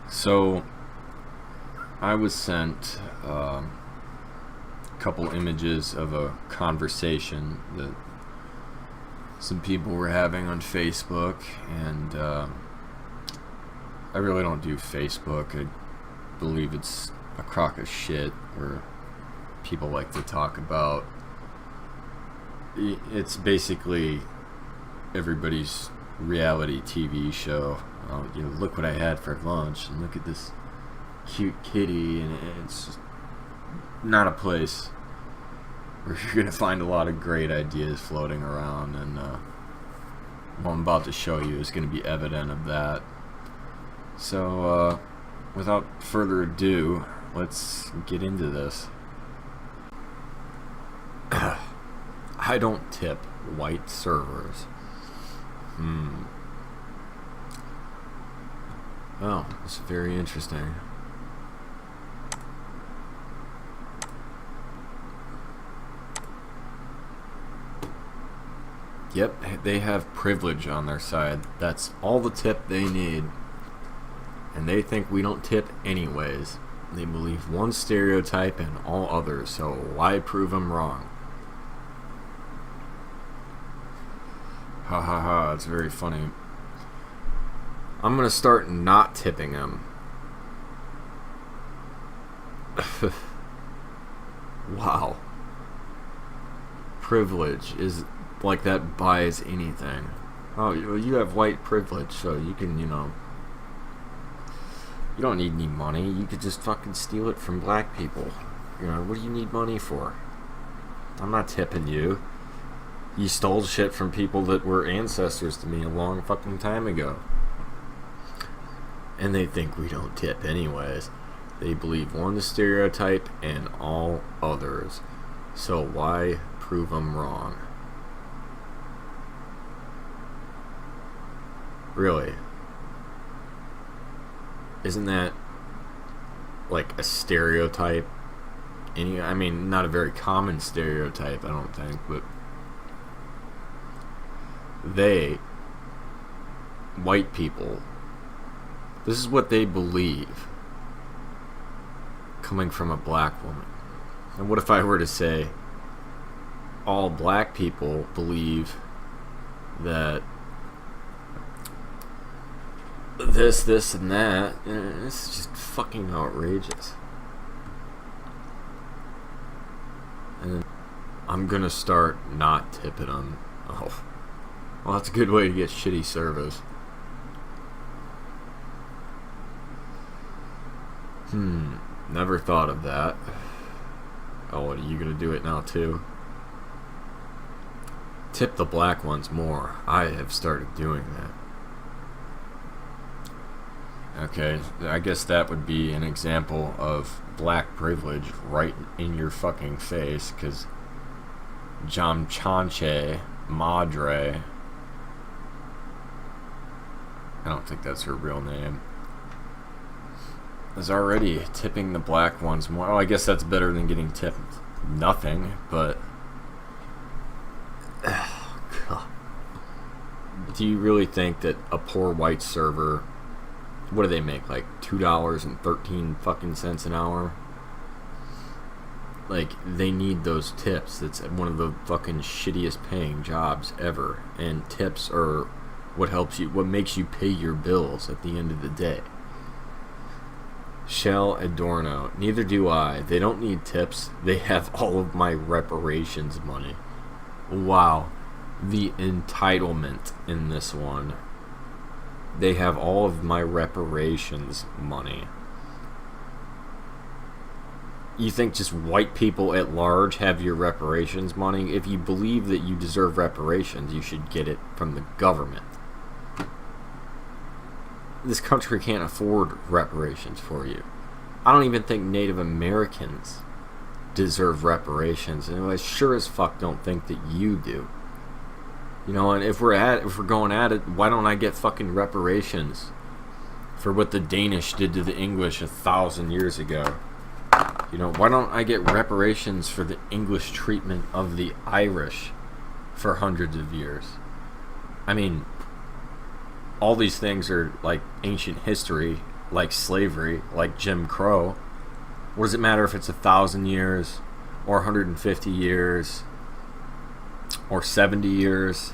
So I was sent a couple images of a conversation that some people were having on Facebook, and I really don't do Facebook. I believe it's a crock of shit where people like to talk about. It's basically everybody's reality TV show. Look what I had for lunch, and look at this cute kitty, and it's just not a place where you're going to find a lot of great ideas floating around, and what I'm about to show you is going to be evident of that. So, without further ado, let's get into this. I don't tip white servers. Oh, it's very interesting. Yep, they have privilege on their side. That's all the tip they need. And they think we don't tip anyways. They believe one stereotype and all others, so why prove them wrong? Ha ha ha, it's very funny. I'm gonna start not tipping them. Wow. Privilege is like that buys anything. Oh, you have white privilege, so you can, you don't need any money. You could just fucking steal it from black people. What do you need money for? I'm not tipping you. You stole shit from people that were ancestors to me a long fucking time ago. And they think we don't tip anyways. They believe one stereotype and all others. So why prove them wrong? Really? Isn't that like a stereotype? I mean, not a very common stereotype, I don't think, but white people, this is what they believe coming from a black woman. And what if I were to say all black people believe that this, and that? It's just fucking outrageous. And I'm gonna start not tipping them. Oh, well, that's a good way to get shitty service. Never thought of that. Oh, what, are you gonna do it now too? Tip the black ones more. I have started doing that. Okay, I guess that would be an example of black privilege right in your fucking face, because Jamchanche Madre, I don't think that's her real name, is already tipping the black ones more. Oh, I guess that's better than getting tipped nothing, but God. Do you really think that a poor white server, what do they make, like $2.13 fucking cents an hour? Like, they need those tips. That's one of the fucking shittiest paying jobs ever, and tips are what makes you pay your bills at the end of the day. Shell Adorno, neither do I. They don't need tips. They have all of my reparations money. Wow, the entitlement in this one. They have all of my reparations money. You think just white people at large have your reparations money? If you believe that you deserve reparations, you should get it from the government. This country can't afford reparations for you. I don't even think Native Americans deserve reparations, and I sure as fuck don't think that you do. And if we're going at it, why don't I get fucking reparations for what the Danish did to the English 1,000 years ago? Why don't I get reparations for the English treatment of the Irish for hundreds of years? I mean, all these things are like ancient history. like slavery, like Jim Crow. What does it matter if it's 1,000 years or 150 years or 70 years?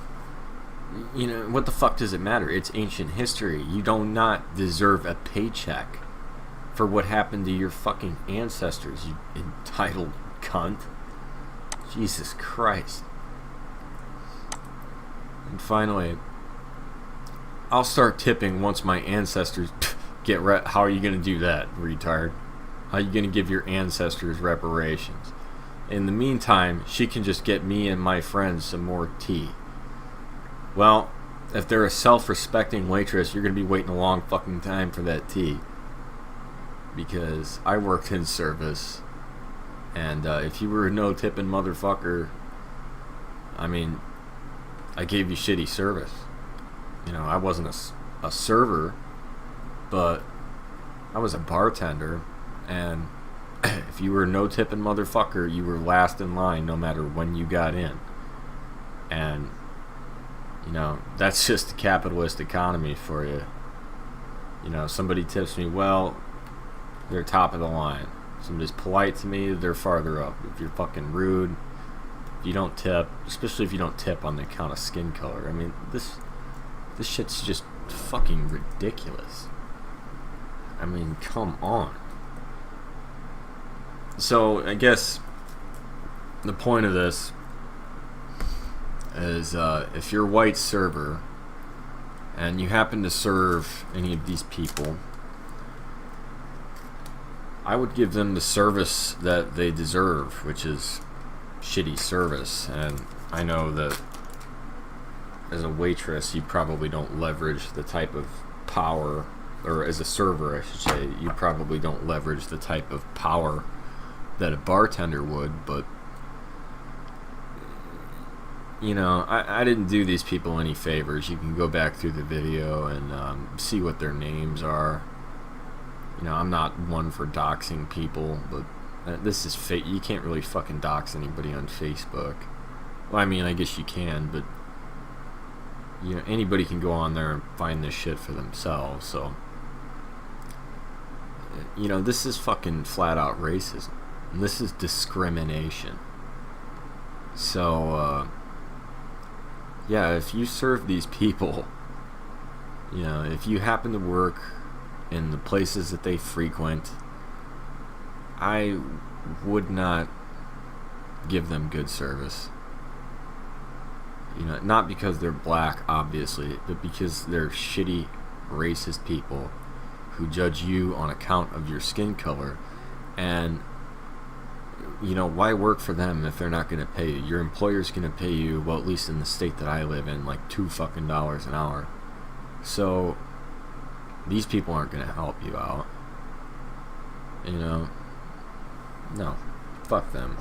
You know, what the fuck does it matter? It's ancient history. You do not deserve a paycheck for what happened to your fucking ancestors, you entitled cunt. Jesus Christ. And finally, I'll start tipping once my ancestors get How are you going to do that, retard? How are you going to give your ancestors reparations? In the meantime, she can just get me and my friends some more tea. Well, if they're a self-respecting waitress, you're going to be waiting a long fucking time for that tea. Because I worked in service. And if you were a no-tipping motherfucker, I mean, I gave you shitty service. You know, I wasn't a server, but I was a bartender. And if you were a no-tipping motherfucker, you were last in line no matter when you got in. And, you know, that's just the capitalist economy for you. You know, somebody tips me, well, they're top of the line. Somebody's polite to me, they're farther up. If you're fucking rude, if you don't tip, especially if you don't tip on the account of skin color. I mean, this shit's just fucking ridiculous. I mean, come on. So, I guess the point of this is if you're a white server and you happen to serve any of these people, I would give them the service that they deserve, which is shitty service. And I know that as a waitress, you probably don't leverage the type of power, or as a server, I should say, you probably don't leverage the type of power that a bartender would, but you know, I didn't do these people any favors. You can go back through the video and see what their names are. You know, I'm not one for doxing people, but this is fake. You can't really fucking dox anybody on Facebook. Well, I mean, I guess you can, but you know, anybody can go on there and find this shit for themselves. So, you know, this is fucking flat out racism. And this is discrimination. So, yeah, if you serve these people, you know, if you happen to work in the places that they frequent, I would not give them good service. You know, not because they're black, obviously, but because they're shitty, racist people who judge you on account of your skin color. And, you know, why work for them if they're not going to pay you? Your employer's going to pay you, well, at least in the state that I live in, like $2 an hour. So these people aren't going to help you out. You know, no, fuck them.